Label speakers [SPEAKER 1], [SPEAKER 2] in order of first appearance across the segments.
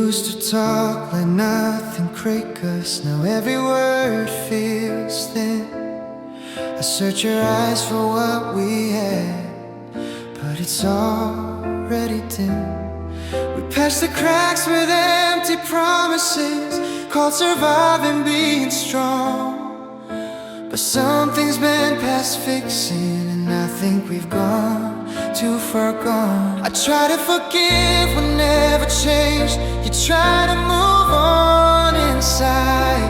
[SPEAKER 1] used to talk like nothing break us. Now every word feels thin. I search your eyes for what we had, but it's already dim. We patched the cracks with empty promises, called surviving being strong. But something's been past fixing, and I think we've gone too far gone. I try to forgive what never changed. You try to move on inside.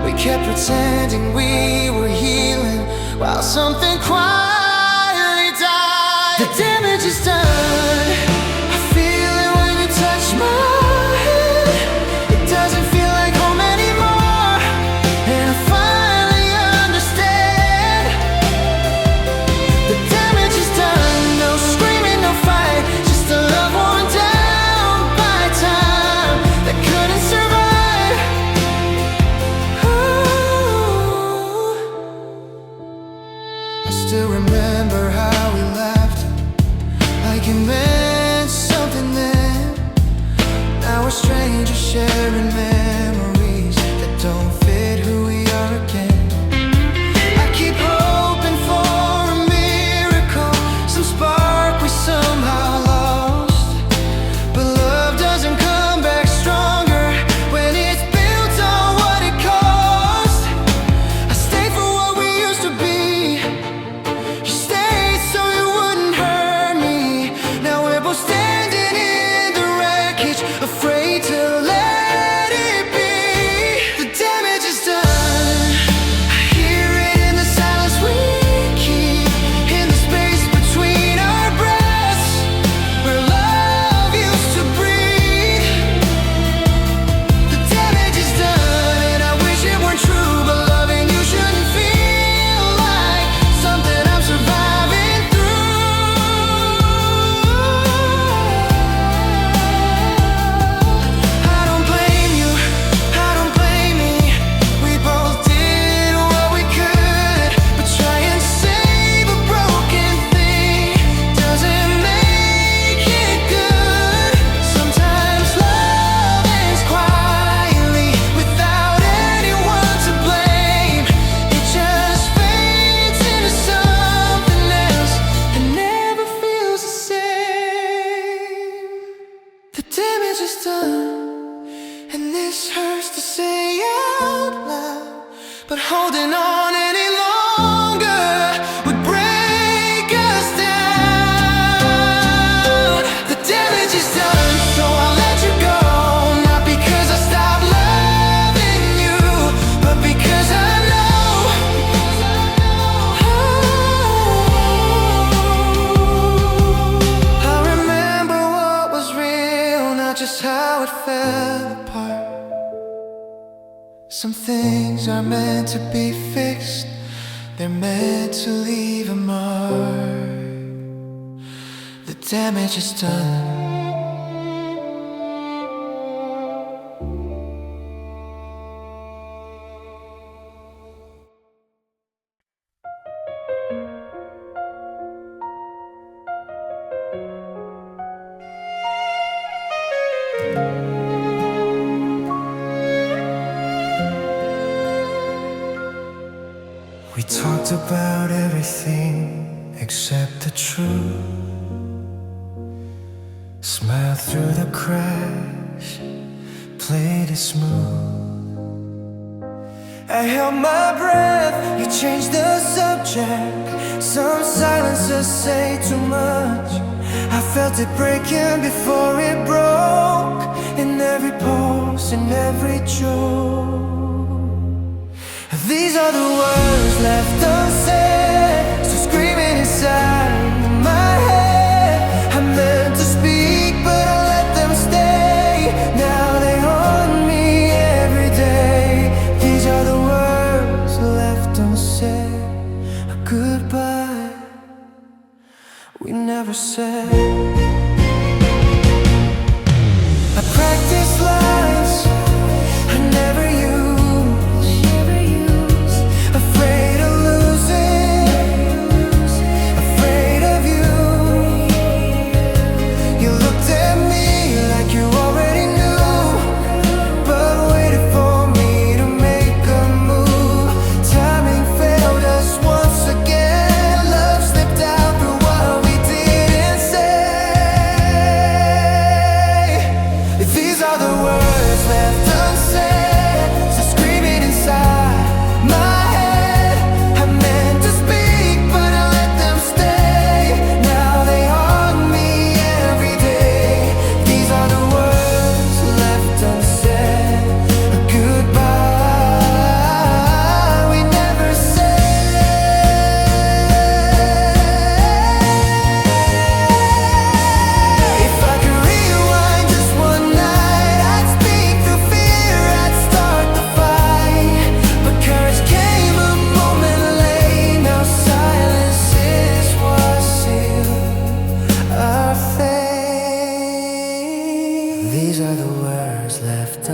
[SPEAKER 1] We kept pretending we were healing while something quietly died. The damage is done. I feel it when you touch my head. It doesn't feel like home anymore, and I finally understand. The damage is done. No screaming, no fight, just a love worn down by time that couldn't survive. Ooh. I still remember how we laughed like it meant something then. Now we're strangers sharing memories that don't fit who we are again. I keep hoping for a miracle, some spark we somehow lost. But love doesn't come back stronger when it's built on what it cost. I stayed for what we used to be. You stayed so you wouldn't hurt me. Now we're both standing in the wreckage, afraid to let it be. The damage is done. I hear it in the silence we keep, in the space between our breaths, where love used to breathe. The damage is done, and I wish it weren't true, but loving you shouldn't feel like something I'm surviving through. I don't blame you, I don't blame me. We both did what we could, but trying to save a broken thing doesn't make it good. Sometimes love ends quietly without anyone to blame. It just fades into something else and never feels the same. The damage is done, and this hurts to say out loud, but holding on any longer would break us down. The damage is done, so I'll let you go. Not because I stopped loving you, but because I know. I remember what was real, not just how it fell apart. Some things are meant to be fixed, they're meant to leave a mark. The damage is done. We talked about everything except the truth. Smiled through the cracks, played it smooth. I held my breath, you changed the subject. Some silences say too much. I felt it breaking before it broke, in every pulse, in every joke. These are the words left unsaid, still screaming inside my head. I meant to speak, but I let them stay. Now they haunt me every day. These are the words left unsaid, a goodbye we never said. I practice lines I never use, afraid of losing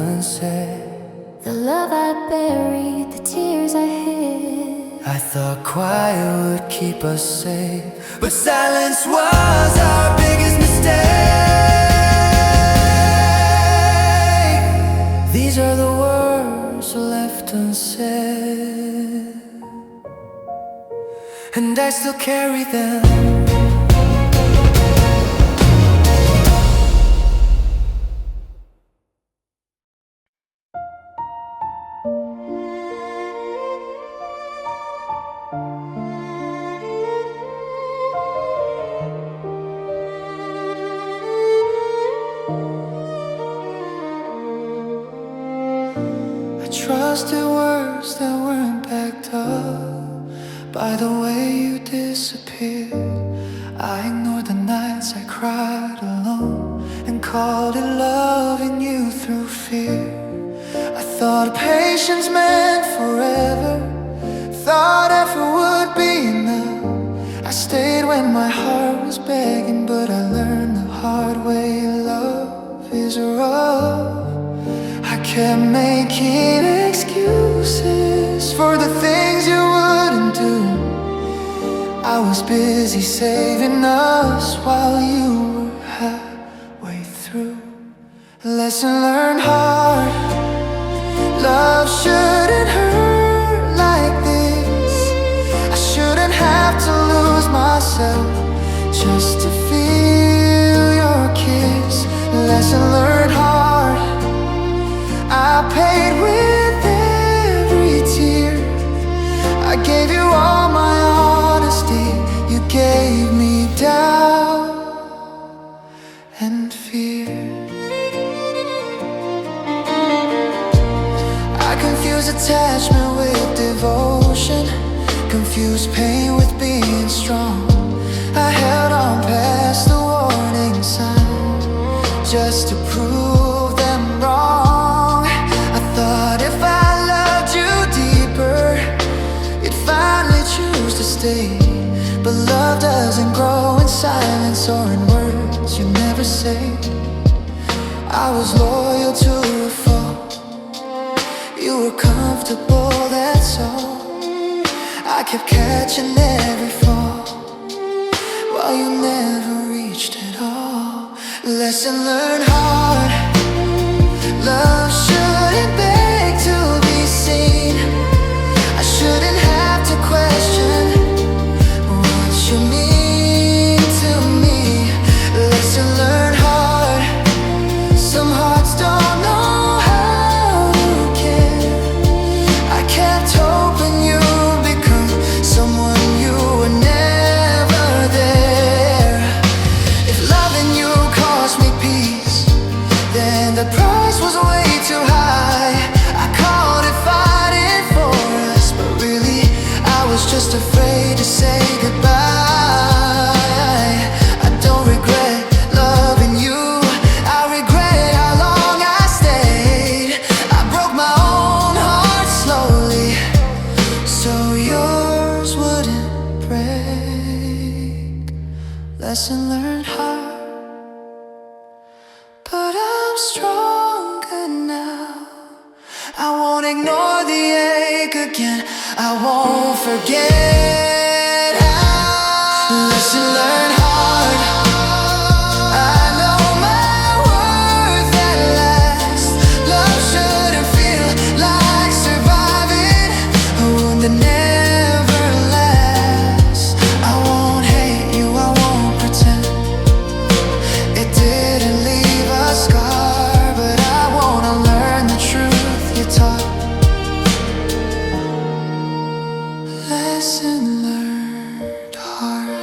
[SPEAKER 1] unsaid.
[SPEAKER 2] The love I buried, the tears I hid.
[SPEAKER 1] I thought quiet would keep us safe, but silence was our biggest mistake. These are the words left unsaid, and I still carry them. I trusted words that weren't backed up by the way you disappeared. I ignored the nights I cried alone and called it loving you through fear. I thought patience meant forever, thought effort would be enough. I stayed when my heart was begging, but I learned the hard way love is rough. I kept making excuses for the things you wouldn't do. I was busy saving us while you were halfway through. Lesson learned hard. Love shouldn't hurt like this. I shouldn't have to lose myself just to feel your kiss. Lesson learned hard. I paid with every tear. I gave you all my honesty. You gave me doubt and fear. I confused attachment with devotion, confused pain with being strong. I held on past the warning signs just to prove them wrong. I thought if I loved you deeper, you'd finally choose to stay. But love doesn't grow in silence or in words you never say. I was loyal to a fault. You were comfortable, that's all. I kept catching every fall while you never reached at all. Lesson learned hard. Love shouldn't beg to be seen. I shouldn't have to question what you mean to me. Lesson learned hard. Some hearts don't know how to care. I kept hoping you'd become someone you were never there. If loving you cost me peace, then the price was way too high. I called it fighting for us, but really I was just afraid to say goodbye. I don't regret loving you, I regret how long I stayed. I broke my own heart slowly so yours wouldn't break. Lesson learned hard, but I'm stronger now. I won't ignore the ache again. I won't forget how. Lesson learned hard. I know my worth at last. Love shouldn't feel like surviving a wound that never lasts. I won't hate you, I won't pretend it didn't leave a scar, but I wanna learn the truth you taught. Lesson learned hard.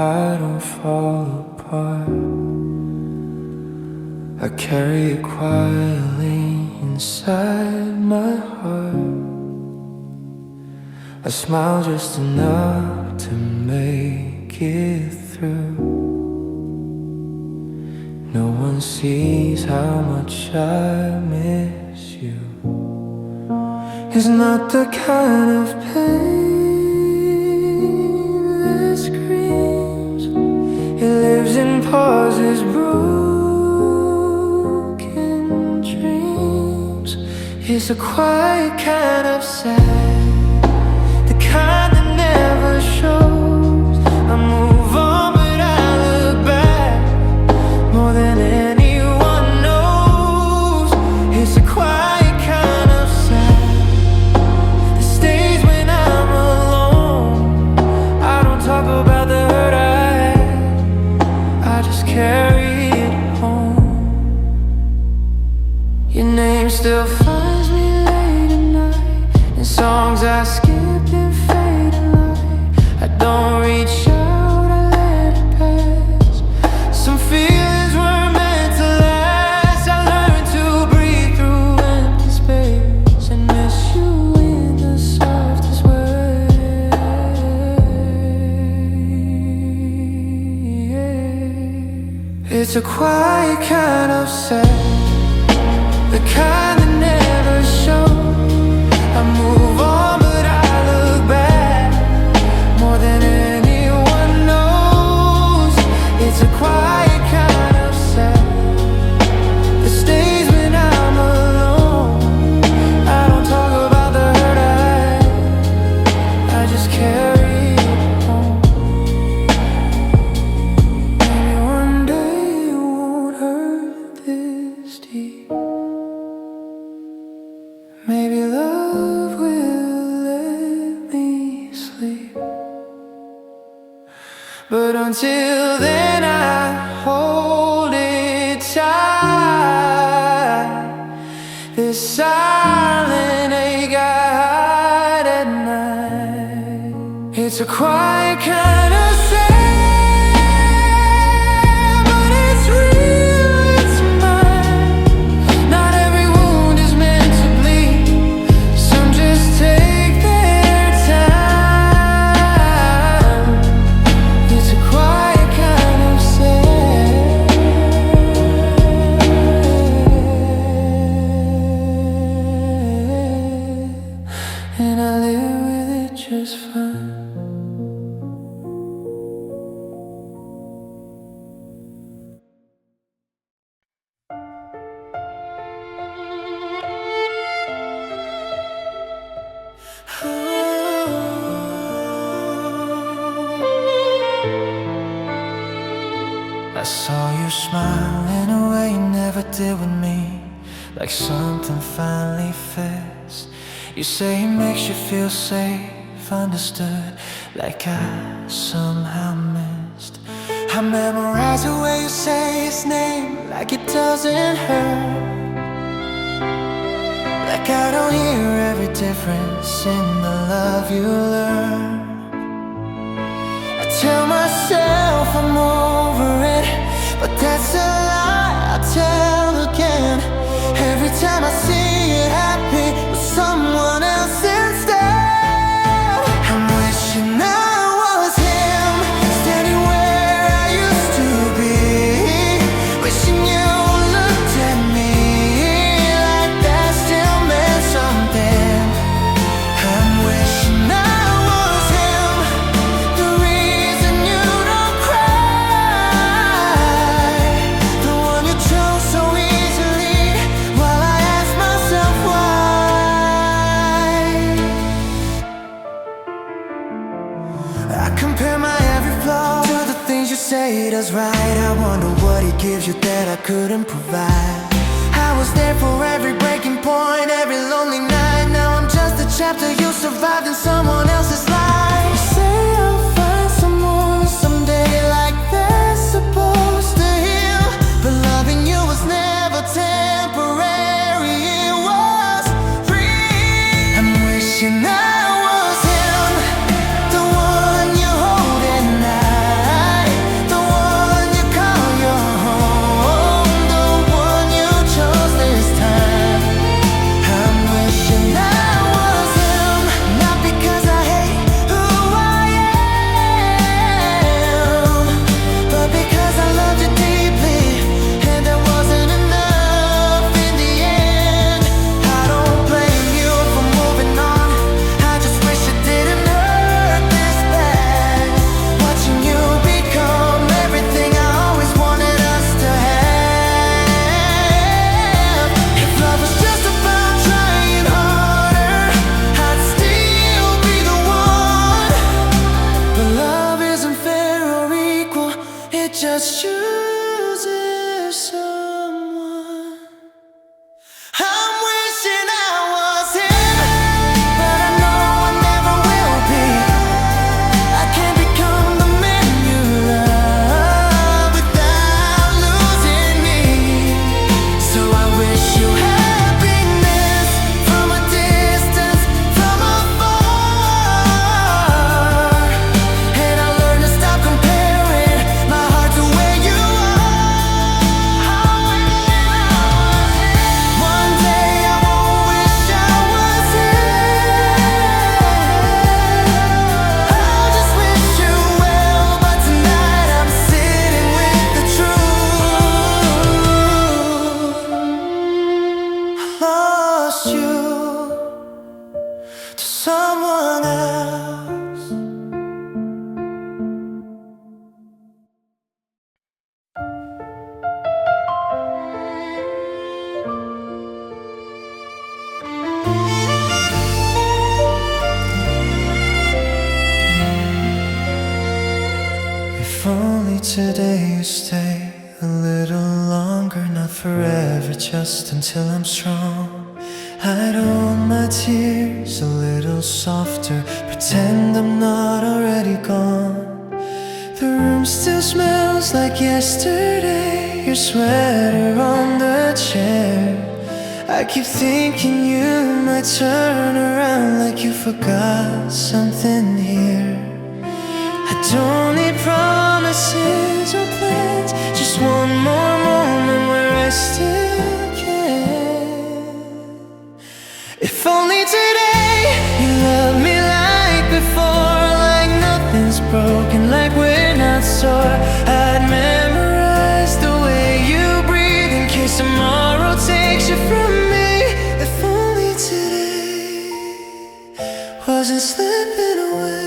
[SPEAKER 1] I don't fall apart. I carry it quietly inside my heart. I smile just enough to make it through. No one sees how much I miss you. It's not the kind of pain that screams. It lives in pauses, broken dreams. It's a quiet kind of sad, the kind that never shows. I move on, but I look back more than anyone knows. It's a quiet kind of sad that stays when I'm alone. I don't talk about the hurt I had, I just carry it home. Your name still finds me late at night in songs I skipped and fade in light. I don't reach out, I let it pass. Some feelings were meant to last. I learned to breathe through empty space and miss you in the softest way. It's a quiet kind of sad, the kind that never shows. I move on, but I look back more than anyone knows. It's a quiet kind of sad that stays when I'm alone. I don't talk about the hurt I had, I just carry it home. Maybe one day it won't hurt this deep. Maybe love will let me sleep. But until then I hold it tight. This silent ache I hide at night. It's a quiet kind of sad, but it's real, it's mine. Not every wound is meant to bleed. Some just take their time. It's a quiet kind of sad, and I live with it just fine. I saw you smile in a way you never did with me, like something finally fits. You say it makes you feel safe, understood, like I somehow missed. I memorize the way you say his name, like it doesn't hurt, like I don't hear every difference in the love you learn. I tell myself I'm over it, but that's a lie I tell again. Every time I see you happy with someone else instead, I'm wishing I was him, standing where I used to be. Wishing you looked at me like that still meant something. I'm wishing I was him, the reason you don't cry, the one you chose so easily, while I ask myself why. I compare my every flaw to the things you say he does right. I wonder what he gives you that I couldn't provide. I was there for every breaking point, every lonely night. Now I'm just a chapter you survived in someone else's life. You say I'll find someone someday like they're supposed to heal, but loving you was never temporary, it was real. I'm wishing I was him, the one you hold at night. today you stay a little longer, not forever, just until I'm strong. Hide all my tears a little softer, pretend I'm not already gone. The room still smells like yesterday, your sweater on the chair. I keep thinking you might turn around like you forgot something here. I don't need promises or plans, just one more moment where I still can. If only today you love me like before, like nothing's broken, like we're not sore. I'd memorize the way you breathe in case tomorrow takes you from me. If only today wasn't slipping away.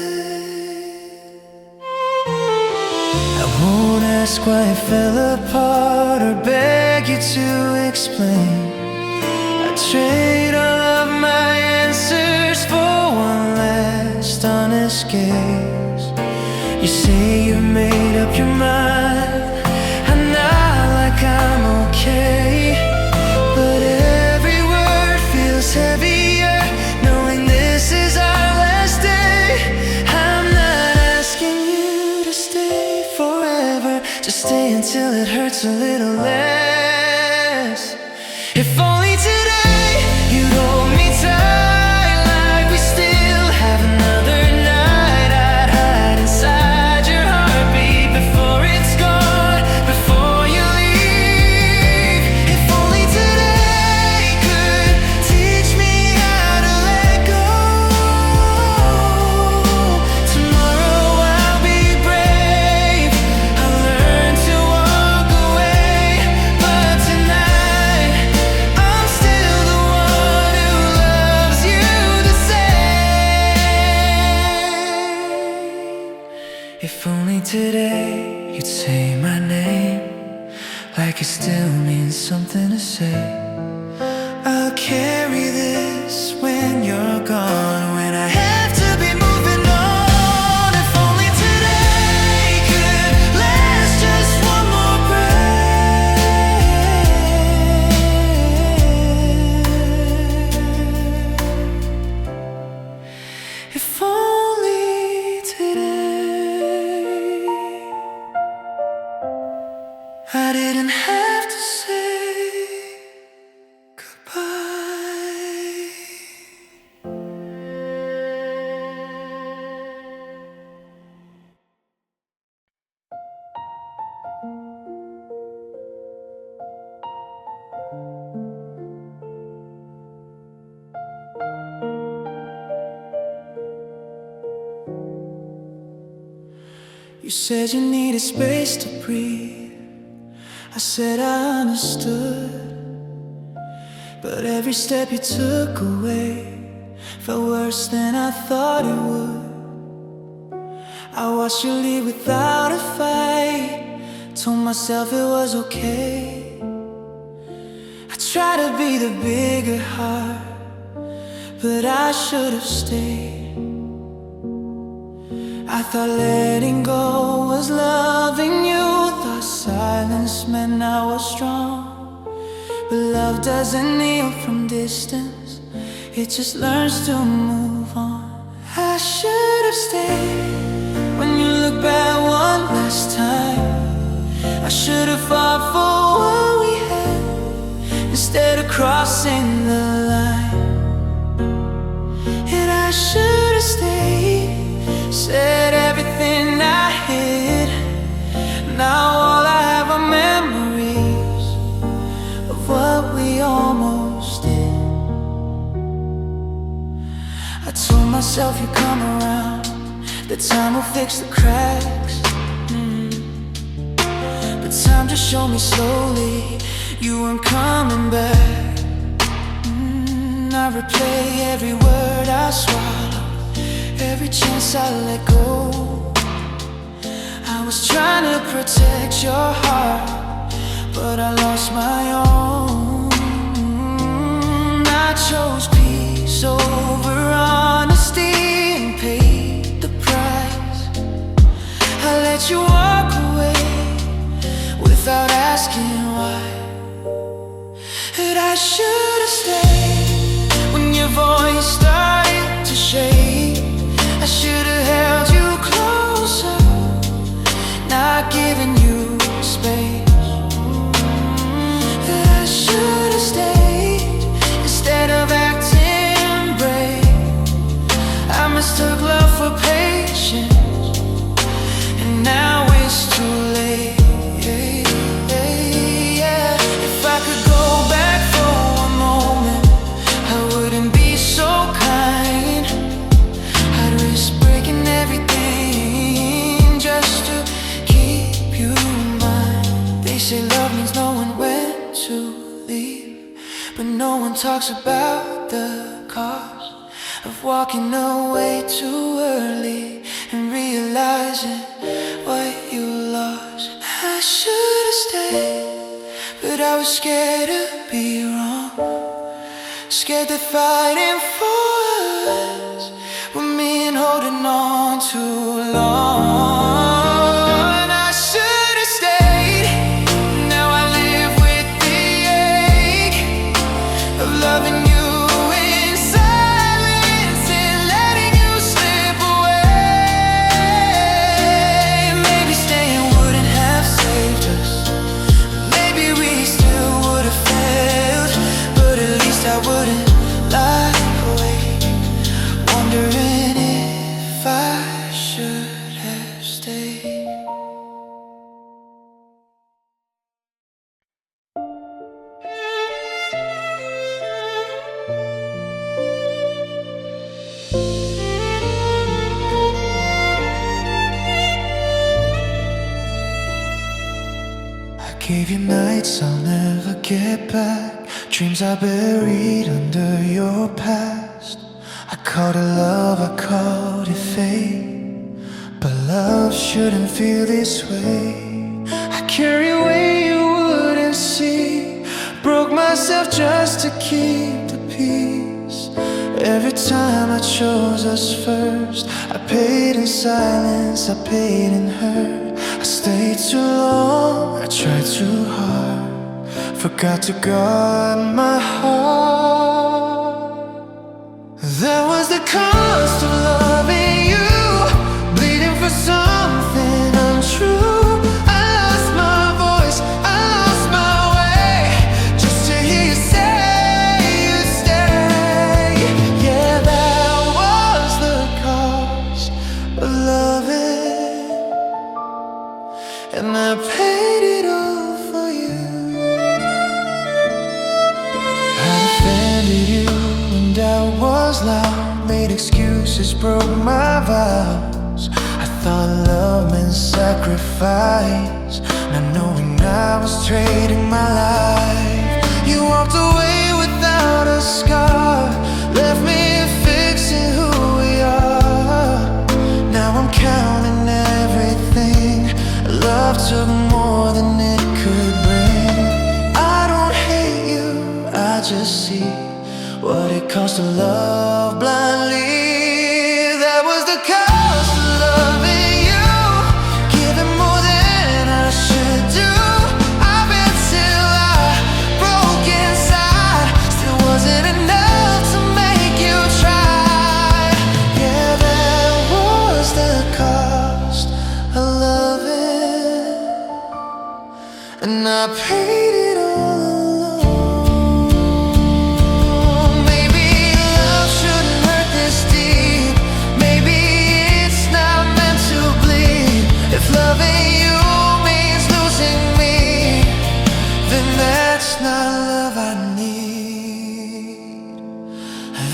[SPEAKER 1] I won't ask why it fell apart or beg you to explain. I trade all of my answers for one last honest gaze. You say you've made up your mind, I nod like I'm okay, but every word feels heavier knowing this is our last day. I'm not asking you to stay forever, just stay until it hurts a little less. If only today you'd hold me tight like we still have another night. I'd hide inside your heartbeat before it's gone, before you leave. If only today could teach me how to let go. Tomorrow I'll be brave, I'll learn to walk away, but tonight I'm still the one who loves you the same. If only today you'd say my name like it still means something to say. I'll carry this when you're gone, when I have to be moving on. If only today could last just one more breath. If only today I didn't have to say goodbye. You said you needed space to breathe, I said I understood, but every step you took away felt worse than I thought it would. I watched you leave without a fight, told myself it was okay. I tried to be the bigger heart, but I should have stayed. I thought letting go was loving you, thought silence meant I was strong. But love doesn't heal from distance, it just learns to move on. I should have stayed when you look back one last time. I should have fought for what we had instead of crossing the line. And I should have stayed, said everything I hid. Now all I have are memories of what we almost did. I told myself you'd come around, that time will fix the cracks. But time just showed me slowly you weren't coming back. I replay every word I swallow, every chance I let go. I was trying to protect your heart, but I lost my own. I chose peace over honesty and paid the price. I let you walk away I should have stayed when your voice started to shake. I should have held you closer, not giving you space. I should have stayed instead of acting brave. I mistook love for patience, and now it's too late. If I could go back for one moment, I wouldn't be so kind. I'd risk breaking everything just to keep you mine. They say love means knowing when to leave, but no one talks about the cost of walking away too early and realizing what you lost. I should have stayed, but I was scared to be wrong, scared that fighting for us would mean holding on too long. I should have stayed, now I live with the ache of loving you in silence and letting you slip away. Maybe staying wouldn't have saved us, maybe we still would have failed, but at least I wouldn't lie awake, wondering if I should have stayed. I gave you nights I'll never get back, dreams I buried under your past. I called it love, I called it fate, but love shouldn't feel this way. I carry weight you wouldn't see, broke myself just to keep the peace. Every time I chose us first, I paid in silence, I paid in hurt. I stayed too long, I tried too hard, forgot to guard my heart. That was the cost of loving you, bleeding for something untrue. I lost my voice, I lost my way, just to hear you say you'd stay. Yeah, that was the cost of loving, and I paid it all for you. I defended you when doubt was loud, made excuses, broke my vows. I thought love meant sacrifice, not knowing I was trading my life. You walked away without a scar, left me fixing who we are. Now I'm counting everything. Love took more than it could bring. I don't hate you, I just see what it costs to love blindly. That was the cost of loving you, giving more than I should do. I bet till I broke inside, still wasn't enough to make you try. Yeah, that was the cost of loving, and I paid it all alone. Maybe love shouldn't hurt this deep, maybe it's not meant to bleed. If loving you means losing me, then that's not love I need.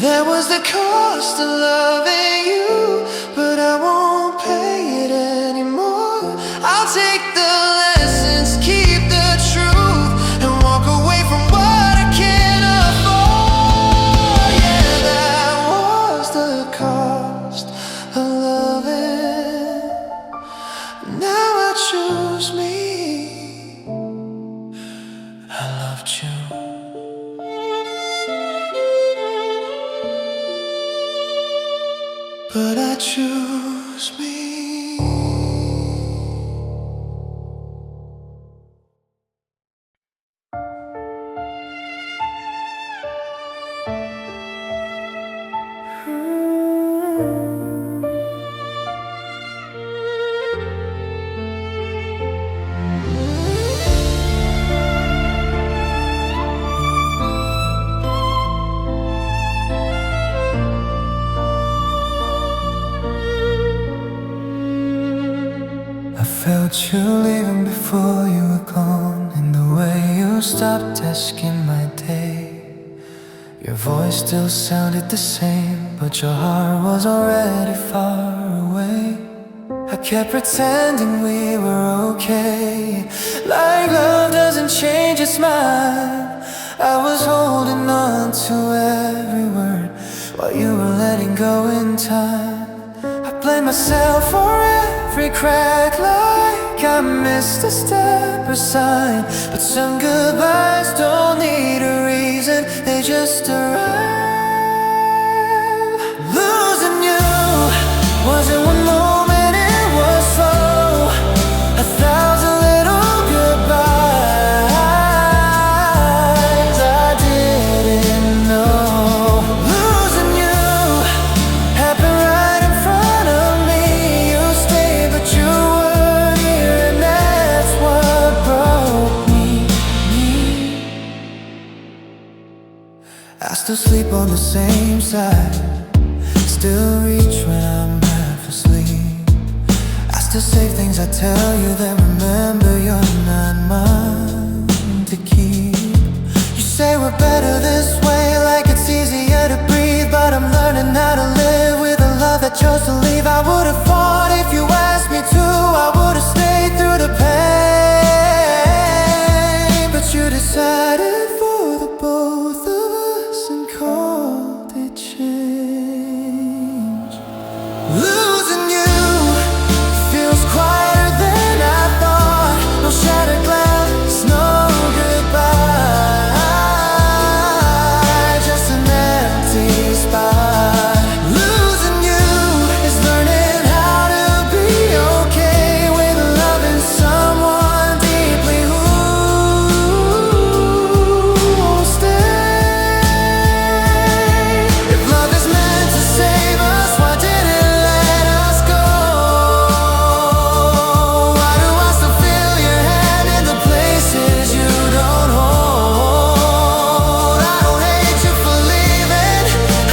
[SPEAKER 1] That was the cost of loving you, but I won't pay it anymore. I'll take the lessons, keep the truth, and walk away from what I can't afford. Yeah, that was the cost of loving. Now I choose me. I loved you, but I choose me. felt you leaving before you were gone, and the way you stopped asking my day. Your voice still sounded the same, but your heart was already far away. I kept pretending we were okay, like love doesn't change its mind. I was holding on to every word while you were letting go in time. I blame myself for every crack, like I missed a step or sign. But some goodbyes don't need a reason, they just arrive. Losing you wasn't one moment, it was slow. 1,000 little goodbyes I didn't know. Losing you happened right in front of me. You stayed but you weren't here, and that's what broke me. I still sleep on the same side, still reach when I'm half asleep. I still say things I tell you, then remember you're not mine to keep. You say we're better this way, like it's easier to breathe, but I'm learning how to live with a love that chose to leave. I would've fought if you asked me to, I would've stayed through the pain, but you decided for the both of us and called it change. Losing you feels quieter than I thought. No shattered glass, no goodbye, just an empty spot. Losing you is learning how to be okay with loving someone deeply who won't stay. If love is meant to save us, why did it let us go? Why do I still feel your hand in the places you don't hold? I don't hate you for leaving,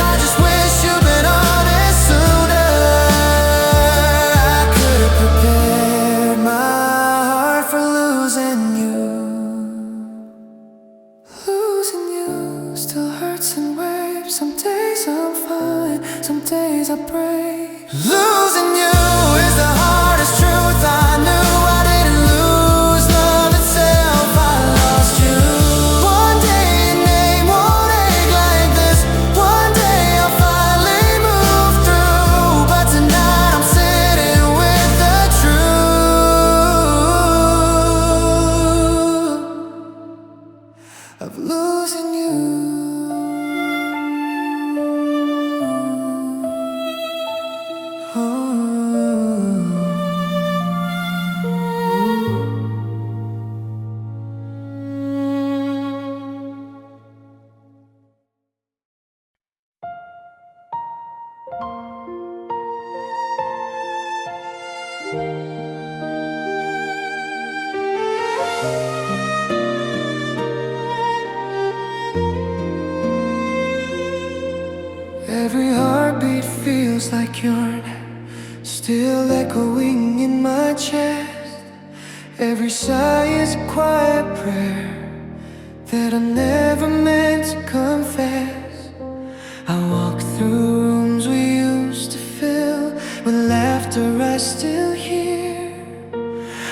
[SPEAKER 1] I just wish you'd been honest sooner. I could've prepared my heart for losing you. Losing you still hurts in waves. Some days I'm fine, some days I break. Losing you is the hardest truth I knew. I didn't lose love itself, I lost you. One day your name won't ache like this, one day I'll finally move through. But tonight I'm sitting with the truth of losing you. Every heartbeat feels like yours, still echoing in my chest. Every sigh is a quiet prayer that I never meant to confess. I walk through rooms we used to fill with laughter I still hear.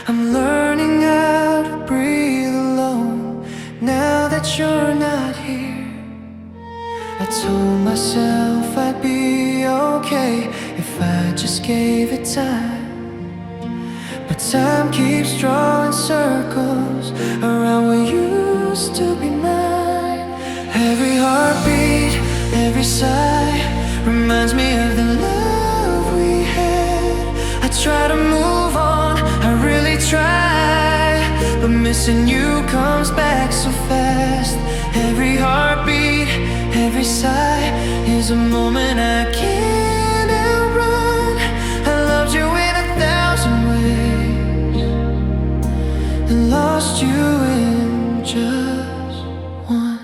[SPEAKER 1] I'm learning how to breathe alone now that you're not here. I told myself I'd be okay if I just gave it time, but time keeps drawing circles around what used to be mine. Every heartbeat, every sigh reminds me of the love we had. I try to move on, I really try, but missing you comes back so fast. Every heartbeat, every sigh is a moment I can't outrun. I loved you in 1,000 ways and lost you in just one.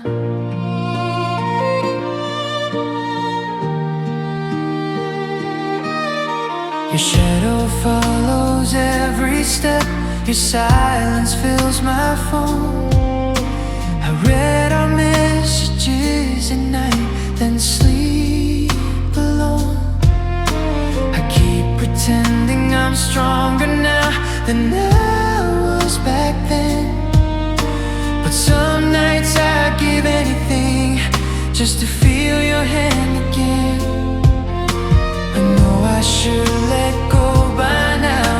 [SPEAKER 1] Your shadow follows every step, your silence fills my phone. I read our messages at night, then sleep alone. I keep pretending I'm stronger now than I was back then. But some nights I'd give anything just to feel your hand again. I know I should let go by now,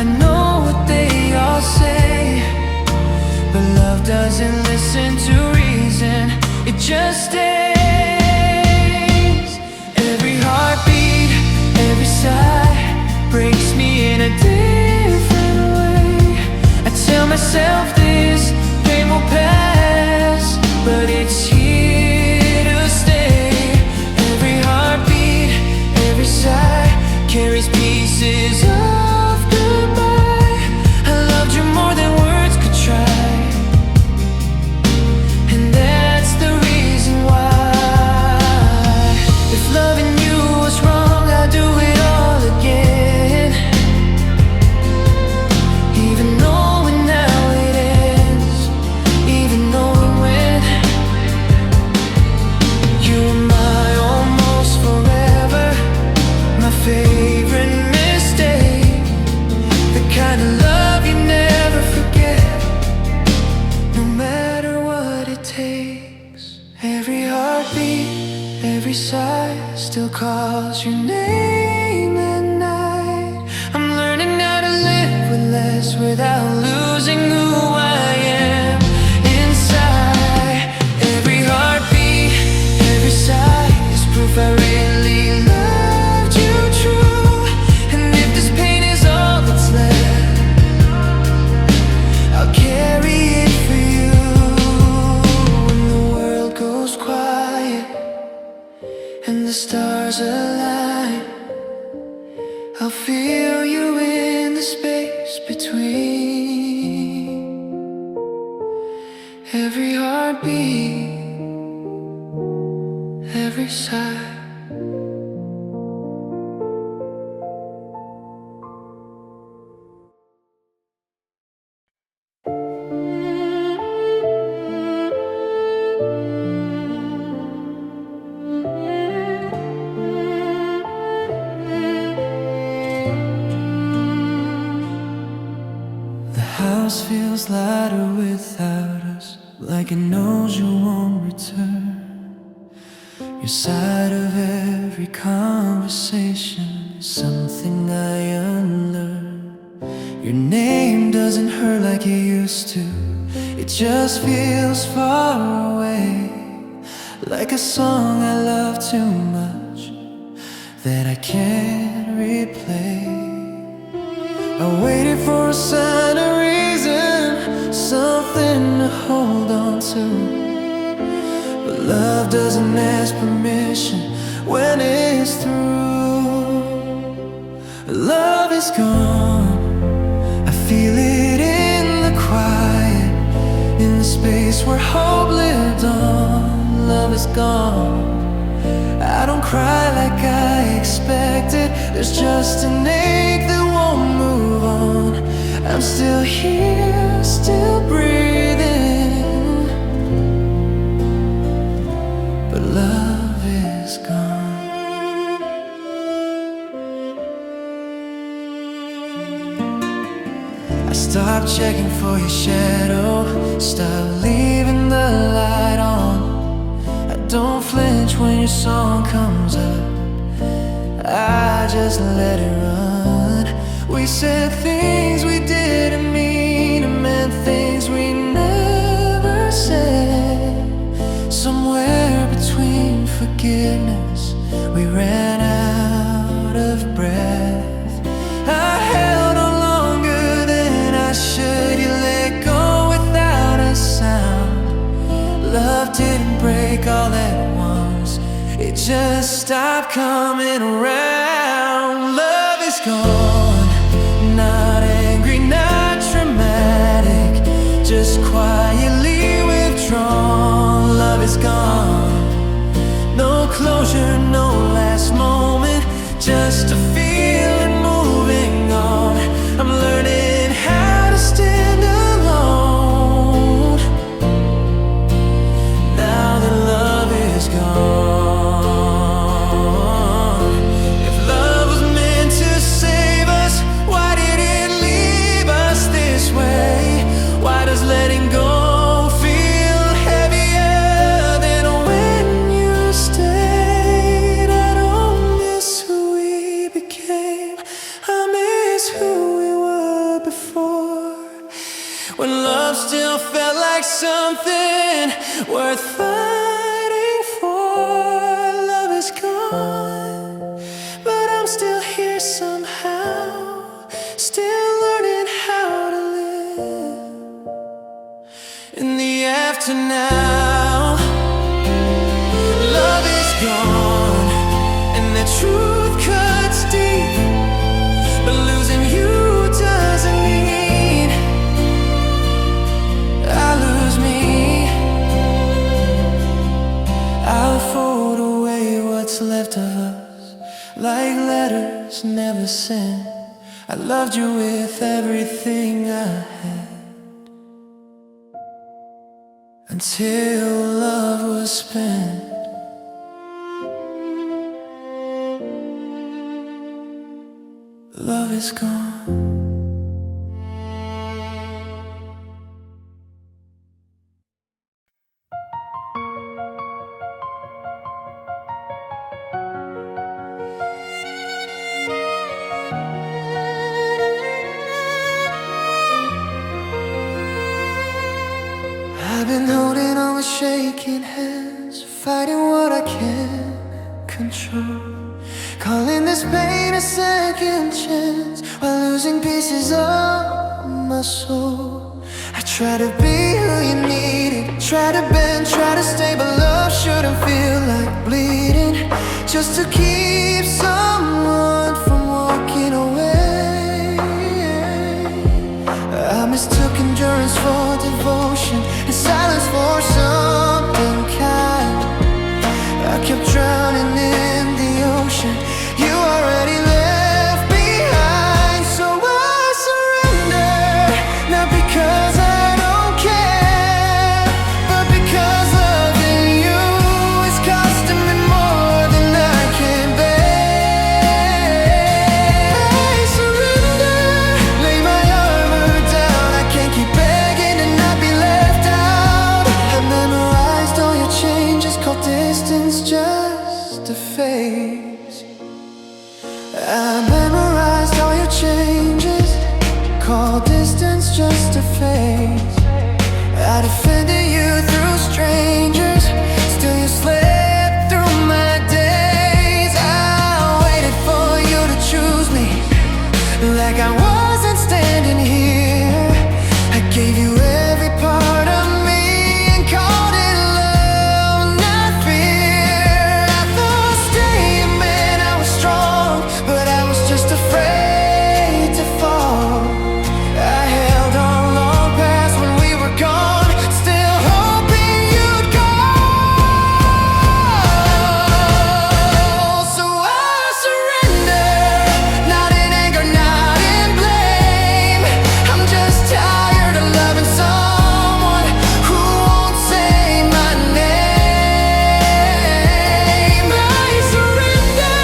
[SPEAKER 1] I know what they all say, but love doesn't listen to reason, it just stays. Every heartbeat, every sigh breaks me in a different way. I tell myself this pain will pass, but it's here to stay. Every heartbeat, every sigh carries pieces of goodbye. I loved you more than words could try, and that's the reason why. If loving you was wrong, I'd do it all again, even knowing now it ends, even knowing when. You were my almost forever, my favorite mistake, the kind of love you never forget, no matter what it takes. Every heartbeat, every sigh still calls your name at night. I'm learning how to live with less without losing who I am inside. Every heartbeat, every sigh is proof I really loved you true. And if this pain is all that's left, I'll carry it for you. When the world goes quiet and the stars align, I'll feel you in the space between. Every heartbeat, every sigh. The house feels lighter without us, like it knows you won't return. Your side of every conversation is something I unlearned. Your name doesn't hurt like it used to, it just feels far away, like a song I love too much that I can't replay. I waited for a sign, a reason, something to hold on to, but love doesn't ask permission when it's through. Love is gone, I feel it in the quiet, in the space where hope lived on. Love is gone, I don't cry like I expected, there's just an ache that won't move on. I'm still here, still breathing, but love is gone. I stopped checking for your shadow, stopped leaving the light on. I don't flinch when your song comes up, I just let it run. We said things we didn't mean, and meant things we never said. Somewhere between forgiveness, we ran out of breath. I held on longer than I should, you let go without a sound. Love didn't break all at once, it just stopped coming around. Love is gone, not angry, not dramatic, just quietly withdrawn. Love is gone, no closure, no last moment, just a feeling moving on. I'm learning worth fighting for. Love is gone, but I'm still here somehow, still learning how to live in the after now. Love is gone, and the truth cuts deep, but losing you doesn't mean I lose me. I'll fold away what's left of us, like letters never sent. I loved you with everything I had, until love was spent. Love is gone. I've been holding on with shaking hands, fighting what I can't control, calling this pain a second chance, while losing pieces of my soul. I try to be who you needed, try to bend, try to stay, but love shouldn't feel like bleeding, just to keep someone from walking away. I mistook endurance for devotion, and silence for something kind. I kept drowning in the ocean you already left behind. So I surrender, not because I don't care, but because loving you is costing me more than I can bear. I surrender, lay my armor down. I can't keep begging to not be left out. I memorized all your changes, called distance just a phase. I memorized all your changes, called distance just a phase. I defended you through strangers, still you slept through my days. I waited for you to choose me, like I wasn't standing here. I gave you every part of me and called it love, not fear. I thought staying meant I was strong, but I was just afraid to fall. I held on long past when we were gone, still hoping you'd go. So I surrender, not in anger, not in blame. I'm just tired of loving someone who won't say my name. I surrender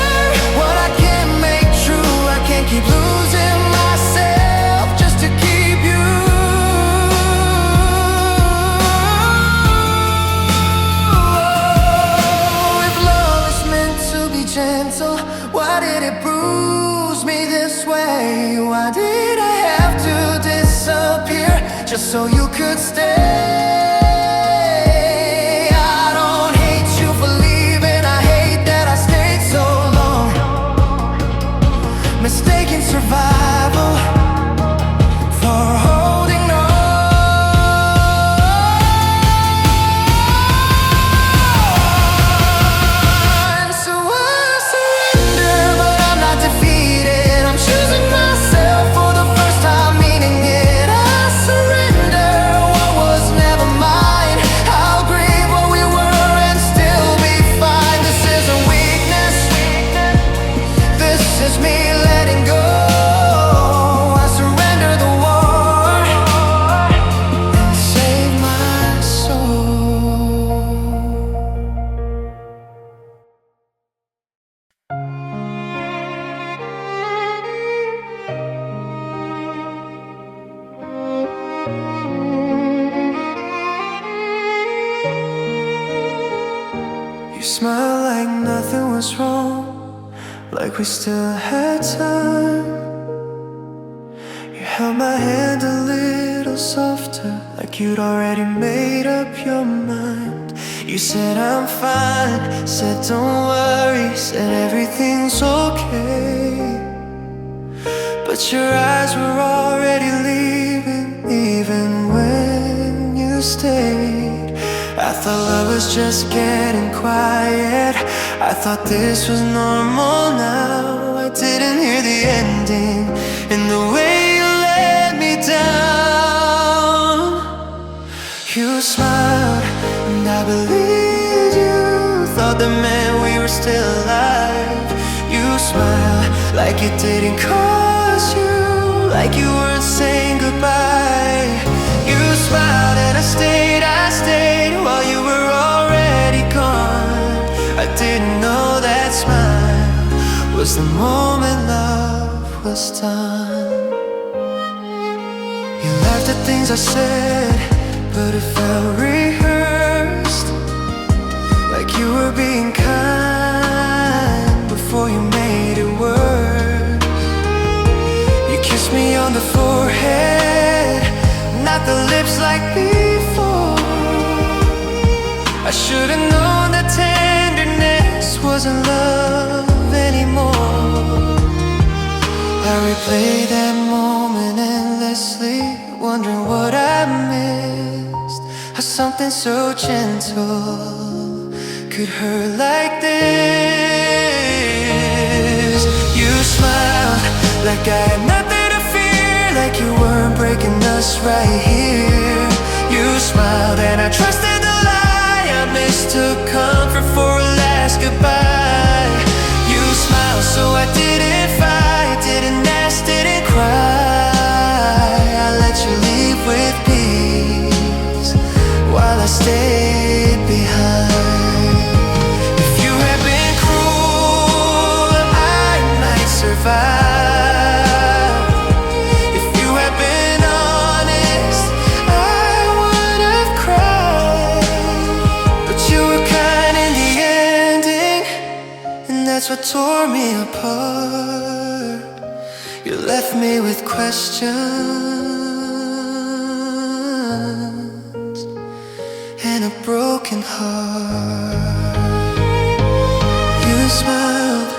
[SPEAKER 1] what I can't make true. I can't keep losing myself just to keep you. If love is meant to be gentle, why did it bruise me this way? Why did I have to disappear just so you could stay? I don't hate you for leaving, I hate that I stayed so long, mistaking survival for holding on. So I surrender, but I'm not defeated. I'm choosing myself for the first time, meaning it. I surrender what was never mine. I'll grieve what we were and still be fine. This isn't weakness, this is me letting go. I surrender the war and save my soul. You smile like nothing was wrong, like we still had time. You held my hand a little softer, like you'd already made up your mind. You said I'm fine, said don't worry, said everything's okay. But your eyes were already leaving, even when you stayed. I thought love was just getting quiet. I thought this was normal now. I didn't hear the ending in the way you let me down. You smiled and I believed you. Thought that meant we were still alive. You smiled like it didn't cost you, like you weren't saying goodbye. You smiled and I stayed while you were already gone. I didn't know that smile was the moment love was done. You laughed at things I said, but it felt rehearsed, like you were being kind before you made it worse. You kissed me on the forehead, not the lips like before. I should've known that tenderness wasn't love anymore. I replay that moment endlessly, wondering what I missed. How something so gentle could hurt like this. You smiled like I had nothing to fear, like you weren't breaking us right here. You smiled and I trusted the lie. I mistook comfort for a last goodbye. You smiled so I didn't fight, didn't ask, didn't cry. I let you leave with peace while I stayed behind. If you had been cruel, I might survive. If you had been honest, I would have cried. But you were kind in the ending, and that's what tore me apart. You left me with questions and a broken heart. You smiled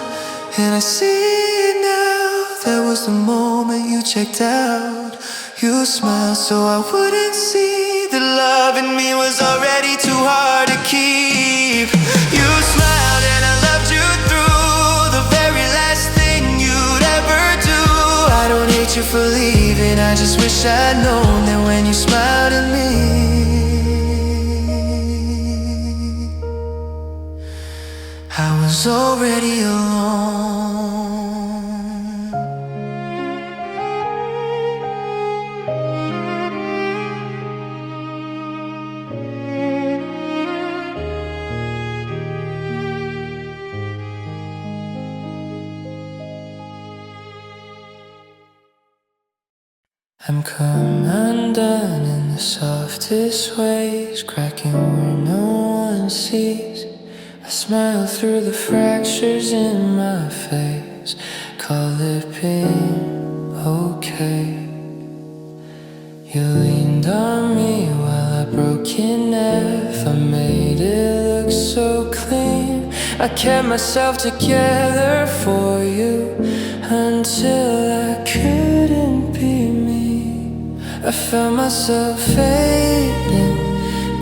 [SPEAKER 1] and I see it now. That was the moment you checked out. You smiled so I wouldn't see that love in me was already too hard to keep. You smiled and I loved you through the very last thing you'd ever do. I don't hate you for leaving, I just wish I'd known that when you smiled at me, I was already alone. I'm come undone in the softest ways, cracking where no one sees. I smile through the fractures in my face, call it being okay. You leaned on me while I broke your neck. I made it look so clean. I kept myself together for you until I couldn't be me. I felt myself fading,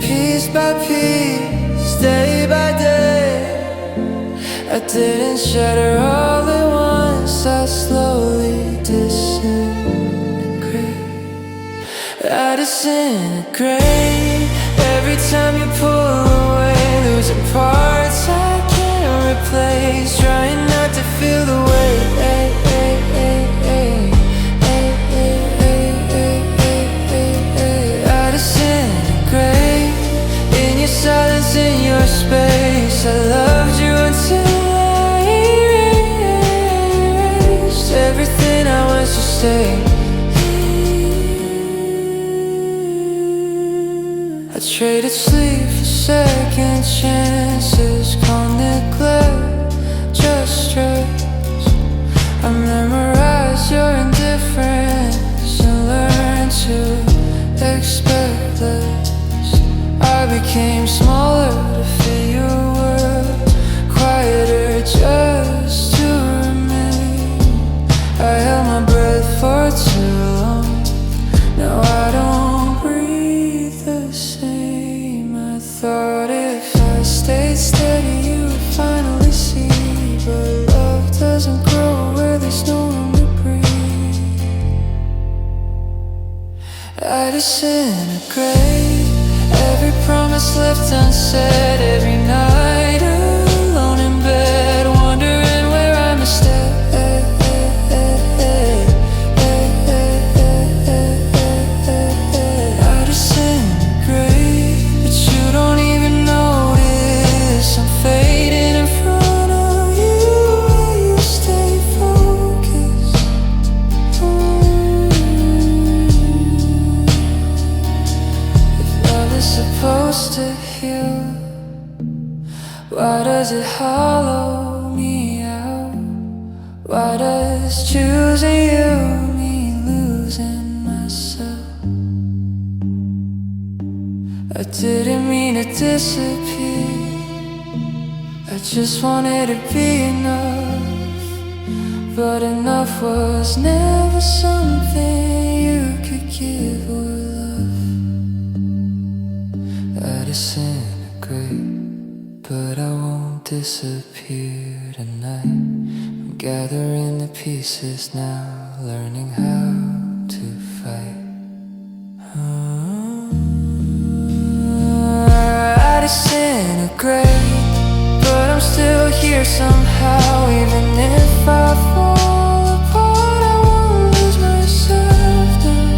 [SPEAKER 1] piece by piece, day by day. I didn't shatter all at once, I slowly disintegrate. I disintegrate every time you pull away, losing parts I can't replace, trying not to feel the weight. I disintegrate in your silence, in your space. I loved you until I erased everything I was to say. I traded sleep for second chances, call neglect just stress. I memorized your indifference and learned to expect less. I became smaller to disintegrate. Every promise left unsaid. Every night alone in bed, wondering where I mistake. I disintegrate, but you don't even notice. I'm fading in front of you. Will you stay focused? If love is supposed to heal, why does it hollow me out? Why does choosing you mean losing myself? I didn't mean to disappear, I just wanted to be enough. But enough was never something you could give or love. I disintegrate, but I won't disappear tonight. I'm gathering the pieces now, learning how to fight. I disintegrate, but I'm still here somehow. Even if I fall apart, I won't lose myself now.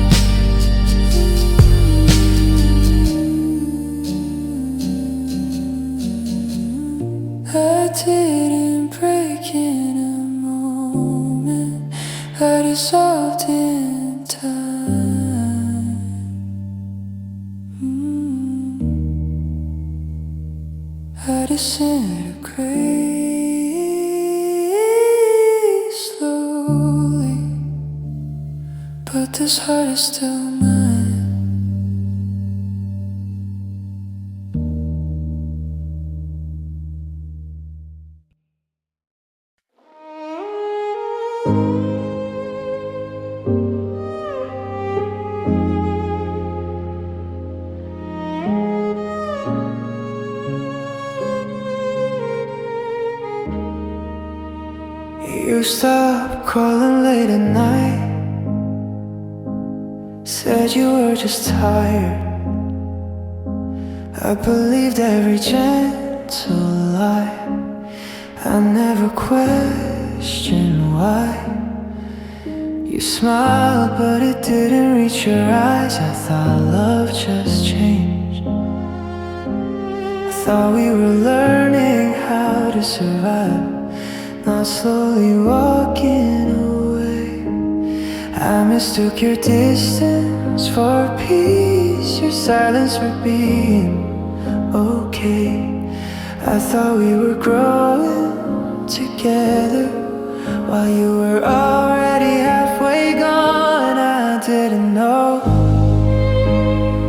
[SPEAKER 1] I didn't break in a moment, I dissolved in time. I disintegrate slowly, but this heart is still mine. You stopped calling late at night, said you were just tired. I believed every gentle lie, I never questioned why. You smiled but it didn't reach your eyes. I thought love just changed. I thought we were learning how to survive, not slowly walking away. I mistook your distance for peace, your silence for being okay. I thought we were growing together while you were already halfway gone. I didn't know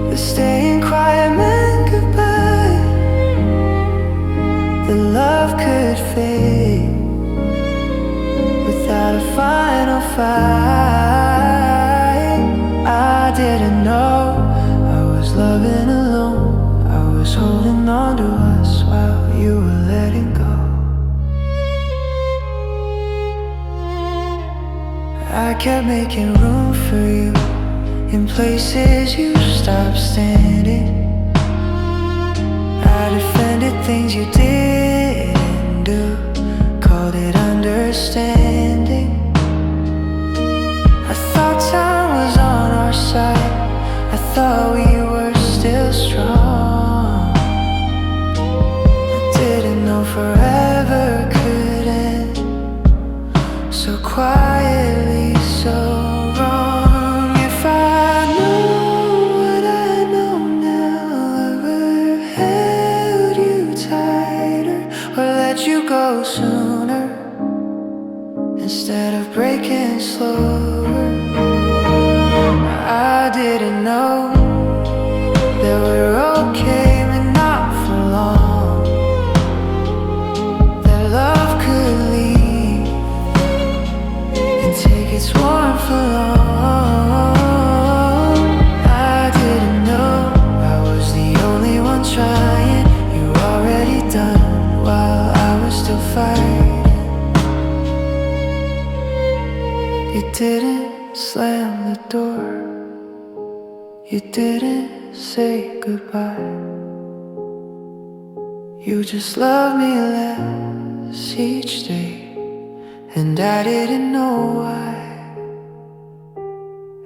[SPEAKER 1] that staying quiet meant goodbye, that love could fade without a final fight. I didn't know I was loving alone, I was holding on to us while you were letting go. I kept making room for you in places you stopped standing. I defended things you didn't do, called it understanding. I thought time was on our side, I thought we were still strong. I didn't know forever could end so quietly, so wrong. If I knew what I know now, I would have held you tighter or let you go sooner, instead of breaking slower. I didn't know that we're okay, but not for long, that love could leave and take its warmth for long. I didn't know I was the only one trying, you were already done while I was still fighting. You didn't slam the door, You didn't say goodbye. You just loved me less each day, and I didn't know why.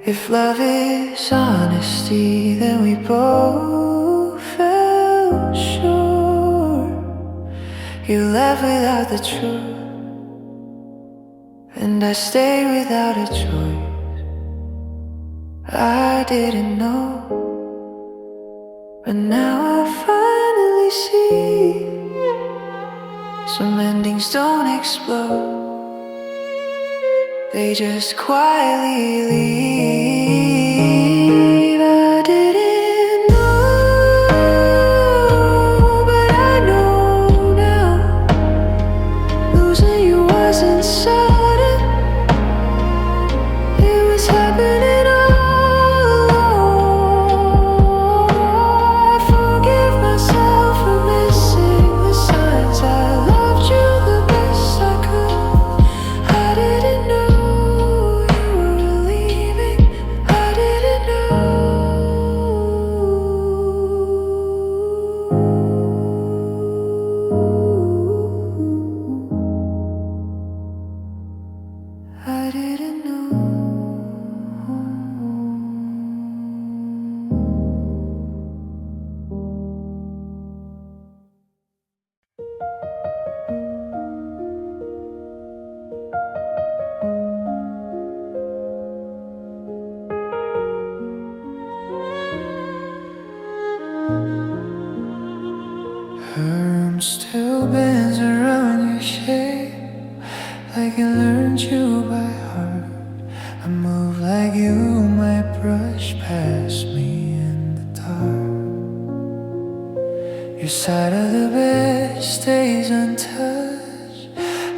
[SPEAKER 1] If love is honesty, then we both fell short. You left without the truth, and I stayed without a choice. I didn't know, but now I finally see some endings don't explode, they just quietly leave. I didn't know, but I know now. Losing you wasn't sudden, it was happening all along. I forgive myself for missing the signs. I loved you the best I could. I didn't know you were leaving. I didn't know. I didn't know. Her arm still bends around your shape, like I learned you by heart. I move like you might brush past me in the dark. Your side of the bed stays untouched,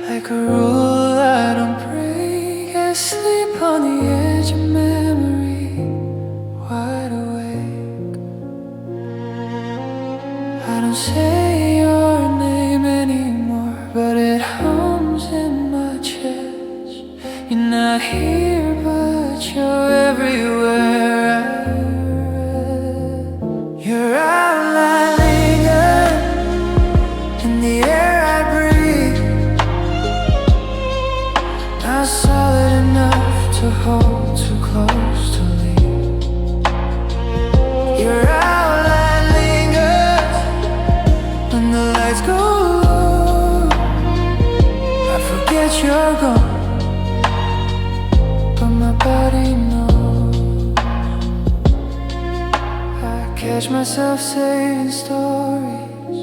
[SPEAKER 1] like a rule I don't break. I sleep on the edge of memory, wide awake. I don't say your name anymore, but it hums in my chest. You're not here, but you're everywhere I read. Your outline lingered in the air I breathe, not solid enough to hold too close to leave. Your outline lingers when the lights go low. I forget you're gone, but my body knows. I catch myself saying stories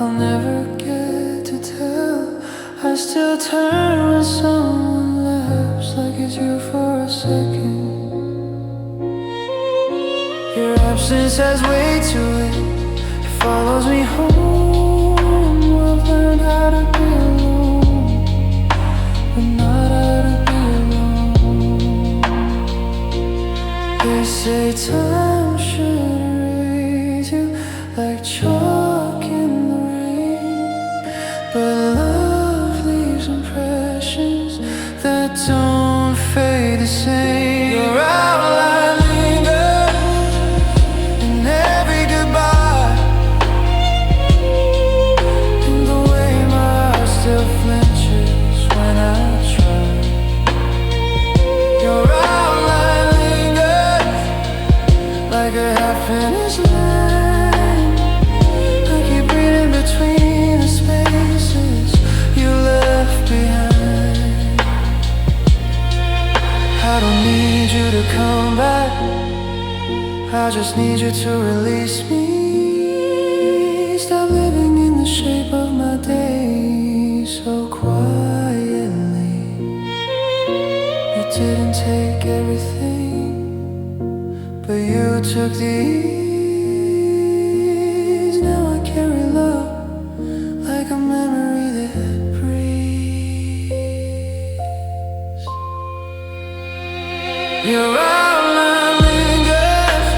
[SPEAKER 1] I'll never get to tell. I still turn when someone laughs, like it's you for a second. Your absence has weight to it, it follows me home. I've learned how to be alone, but not how to be alone. They say time should erase you like chalk in the rain, but love leaves impressions that don't fade the same. Your outline lingers in every goodbye, in the way my heart still flinches when I try. Your outline lingers like a half-finished line. I keep reading between the spaces you left behind. I don't need you to come back, I just need you to release me. Stop living in the shape of my days so quietly. You didn't take everything, but you took the ease. Now I carry love like a memory that breathes. Your outline lingers,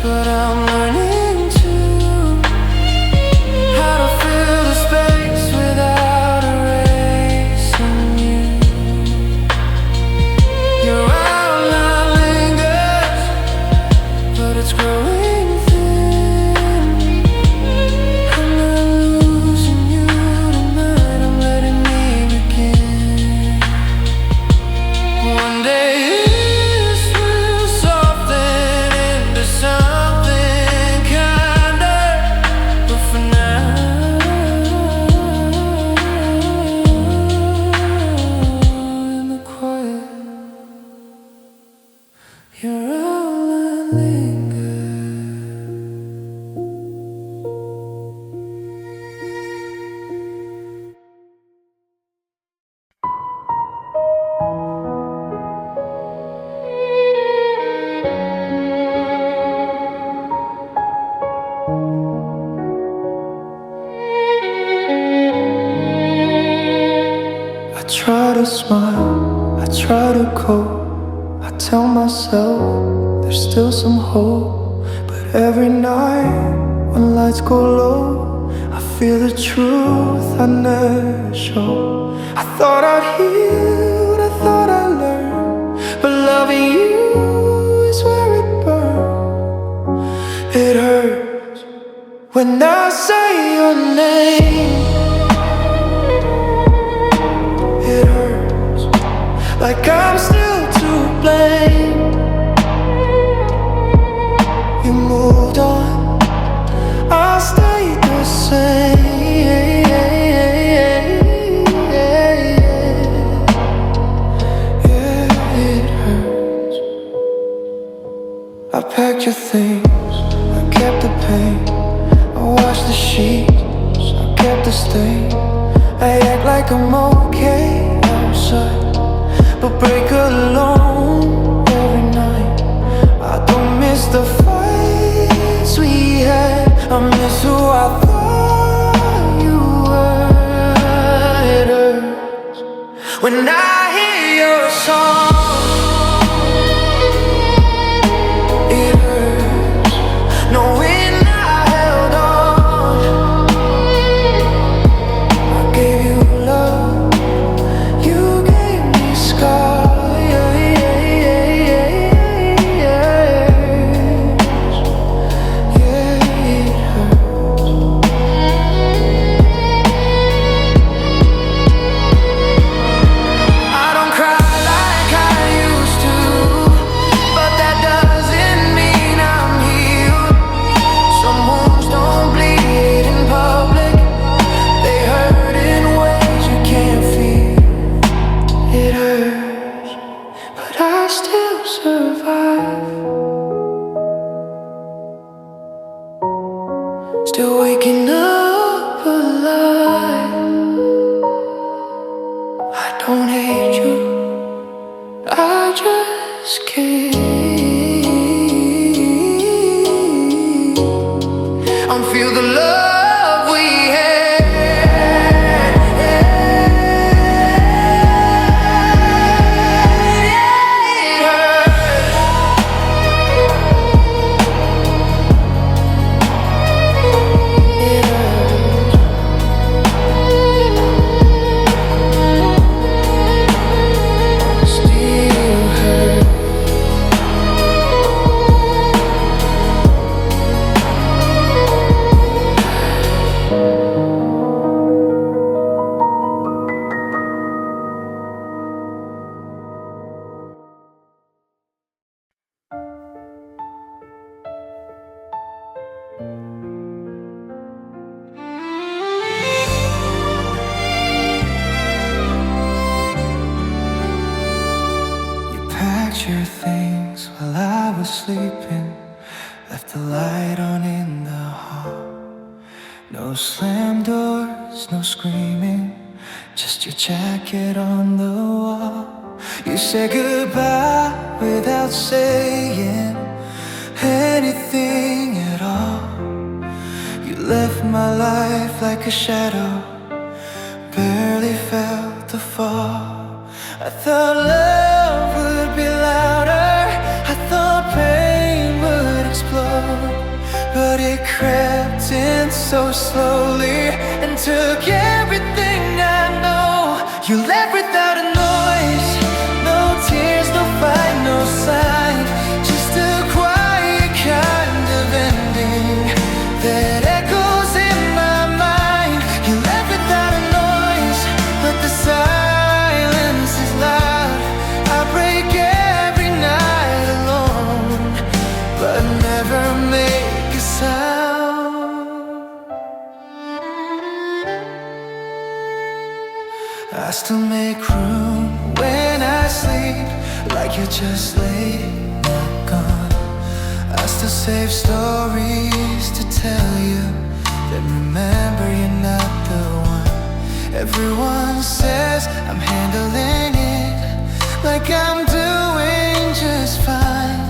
[SPEAKER 1] but I'm learning to how to fill the space without erasing you. Your outline lingers, but try to smile, I try to cope. I tell myself there's still some hope. But every night when lights go low, I feel the truth I never show. I thought I'd healed, I thought I learned, but loving you is where it burns. It hurts when I say your name. It hurts like I'm still to blame. You moved on, I stayed the same. Yeah, it hurts. I packed your things, I kept the pain. I washed the sheets, I kept the stain. I act like I'm okay outside, but break alone every night. I don't miss the fights we had, I miss who I thought you were. It hurts when I hear your song. It hurts knowing I held on. I gave you love, you gave me scars. Yeah, it hurts. I don't cry like I used to, but that doesn't mean I'm healed. Some wounds don't bleed in public, they hurt in ways you can't feel. It hurts, but I still survive. Still waking up alive. I don't hate you, I just can't. I'm feel the love we had. It hurts. It hurts. Still hurts. You packed your things while I was sleeping, left the light on in the hall. No slam doors, no screaming, just your jacket on the wall. You said goodbye without saying anything at all. You left my life like a shadow, barely felt the fall. I thought love would be louder, I thought pain would explode, but it crept in so slowly and took everything I know. You left without a noise, no tears, no fight, no sign, just a quiet kind of ending that echoes in my mind. You left without a noise, but the silence is loud. I break every night alone, but never make a sound. I still make room when I sleep, like you're just late, not gone. I still save stories to tell you, then remember you're not the one. Everyone says I'm handling it like I'm doing just fine,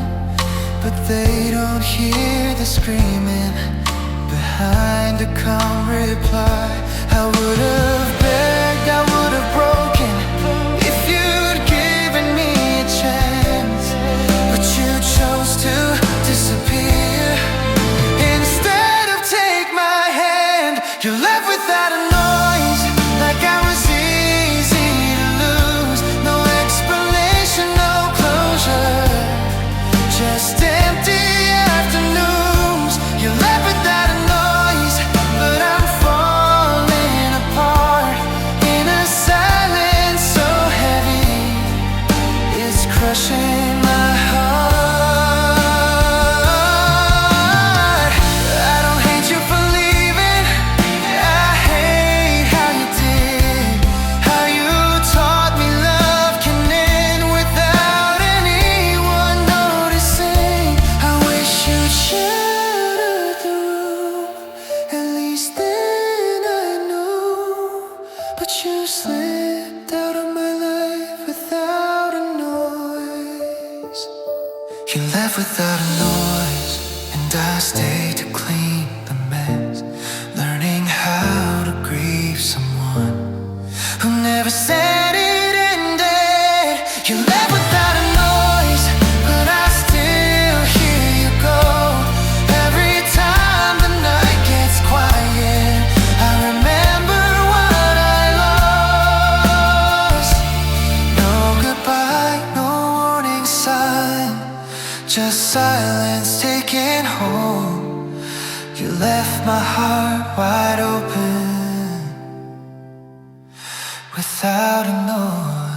[SPEAKER 1] but they don't hear the screaming behind a calm reply. I would've begged, I would've broken, you slipped out of my life without a noise. You left without a noise, and I stayed to clean the mess, learning how to grieve someone who never said it ended. You left without a noise, but I still hear you go. Every time the night gets quiet, I remember what I lost. No goodbye, no warning sign, just silence taking hold. You left my heart wide open without a noise.